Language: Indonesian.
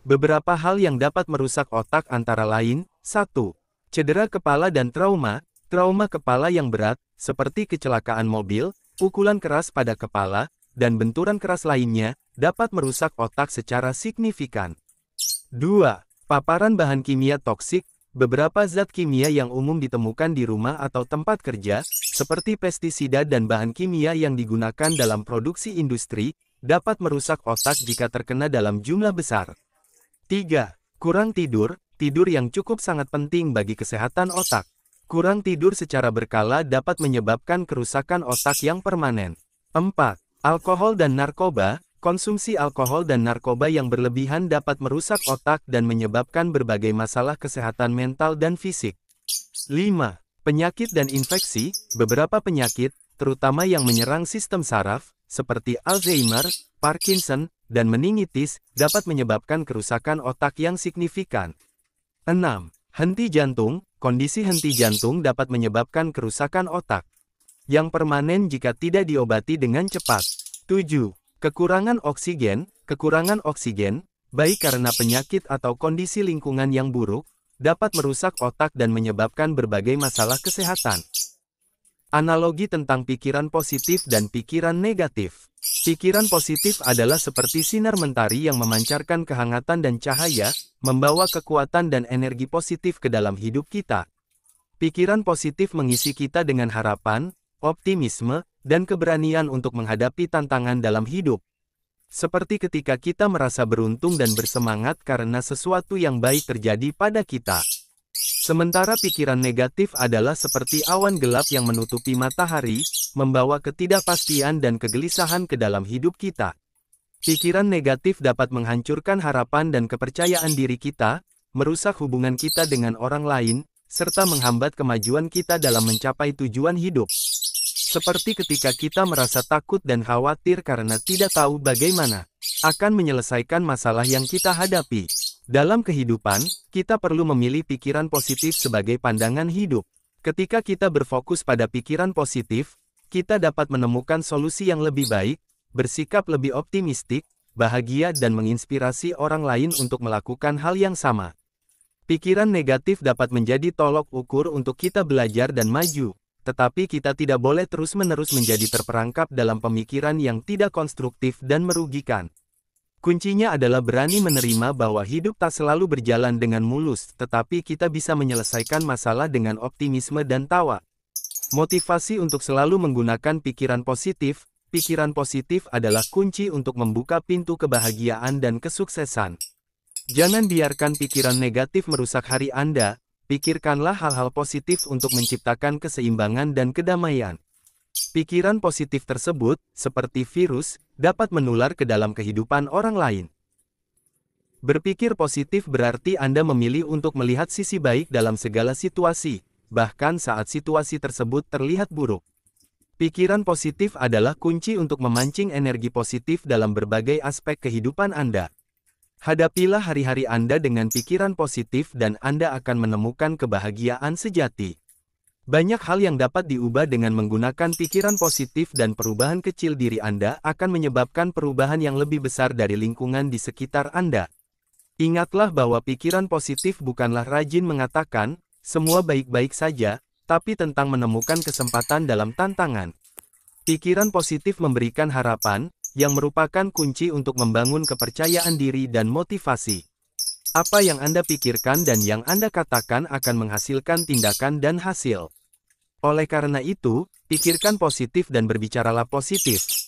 Beberapa hal yang dapat merusak otak antara lain, 1. Cedera kepala dan trauma. Trauma kepala yang berat, seperti kecelakaan mobil, pukulan keras pada kepala, dan benturan keras lainnya, dapat merusak otak secara signifikan. 2. Paparan bahan kimia toksik. Beberapa zat kimia yang umum ditemukan di rumah atau tempat kerja, seperti pestisida dan bahan kimia yang digunakan dalam produksi industri, dapat merusak otak jika terkena dalam jumlah besar. 3. Kurang tidur. Tidur yang cukup sangat penting bagi kesehatan otak. Kurang tidur secara berkala dapat menyebabkan kerusakan otak yang permanen. 4. Alkohol dan narkoba. Konsumsi alkohol dan narkoba yang berlebihan dapat merusak otak dan menyebabkan berbagai masalah kesehatan mental dan fisik. 5. Penyakit dan infeksi. Beberapa penyakit, terutama yang menyerang sistem saraf, seperti Alzheimer, Parkinson, dan meningitis, dapat menyebabkan kerusakan otak yang signifikan. 6. Henti jantung. Kondisi henti jantung dapat menyebabkan kerusakan otak yang permanen jika tidak diobati dengan cepat. 7. Kekurangan oksigen. Kekurangan oksigen, baik karena penyakit atau kondisi lingkungan yang buruk, dapat merusak otak dan menyebabkan berbagai masalah kesehatan. Analogi tentang pikiran positif dan pikiran negatif. Pikiran positif adalah seperti sinar mentari yang memancarkan kehangatan dan cahaya, membawa kekuatan dan energi positif ke dalam hidup kita. Pikiran positif mengisi kita dengan harapan, optimisme, dan keberanian untuk menghadapi tantangan dalam hidup. Seperti ketika kita merasa beruntung dan bersemangat karena sesuatu yang baik terjadi pada kita. Sementara pikiran negatif adalah seperti awan gelap yang menutupi matahari, membawa ketidakpastian dan kegelisahan ke dalam hidup kita. Pikiran negatif dapat menghancurkan harapan dan kepercayaan diri kita, merusak hubungan kita dengan orang lain, serta menghambat kemajuan kita dalam mencapai tujuan hidup. Seperti ketika kita merasa takut dan khawatir karena tidak tahu bagaimana akan menyelesaikan masalah yang kita hadapi. Dalam kehidupan, kita perlu memilih pikiran positif sebagai pandangan hidup. Ketika kita berfokus pada pikiran positif, kita dapat menemukan solusi yang lebih baik, bersikap lebih optimistik, bahagia dan menginspirasi orang lain untuk melakukan hal yang sama. Pikiran negatif dapat menjadi tolok ukur untuk kita belajar dan maju, tetapi kita tidak boleh terus-menerus menjadi terperangkap dalam pemikiran yang tidak konstruktif dan merugikan. Kuncinya adalah berani menerima bahwa hidup tak selalu berjalan dengan mulus, tetapi kita bisa menyelesaikan masalah dengan optimisme dan tawa. Motivasi untuk selalu menggunakan pikiran positif. Pikiran positif adalah kunci untuk membuka pintu kebahagiaan dan kesuksesan. Jangan biarkan pikiran negatif merusak hari Anda, pikirkanlah hal-hal positif untuk menciptakan keseimbangan dan kedamaian. Pikiran positif tersebut, seperti virus, dapat menular ke dalam kehidupan orang lain. Berpikir positif berarti Anda memilih untuk melihat sisi baik dalam segala situasi, bahkan saat situasi tersebut terlihat buruk. Pikiran positif adalah kunci untuk memancing energi positif dalam berbagai aspek kehidupan Anda. Hadapilah hari-hari Anda dengan pikiran positif dan Anda akan menemukan kebahagiaan sejati. Banyak hal yang dapat diubah dengan menggunakan pikiran positif dan perubahan kecil diri Anda akan menyebabkan perubahan yang lebih besar dari lingkungan di sekitar Anda. Ingatlah bahwa pikiran positif bukanlah rajin mengatakan, semua baik-baik saja, tapi tentang menemukan kesempatan dalam tantangan. Pikiran positif memberikan harapan, yang merupakan kunci untuk membangun kepercayaan diri dan motivasi. Apa yang Anda pikirkan dan yang Anda katakan akan menghasilkan tindakan dan hasil. Oleh karena itu, pikirkan positif dan berbicaralah positif.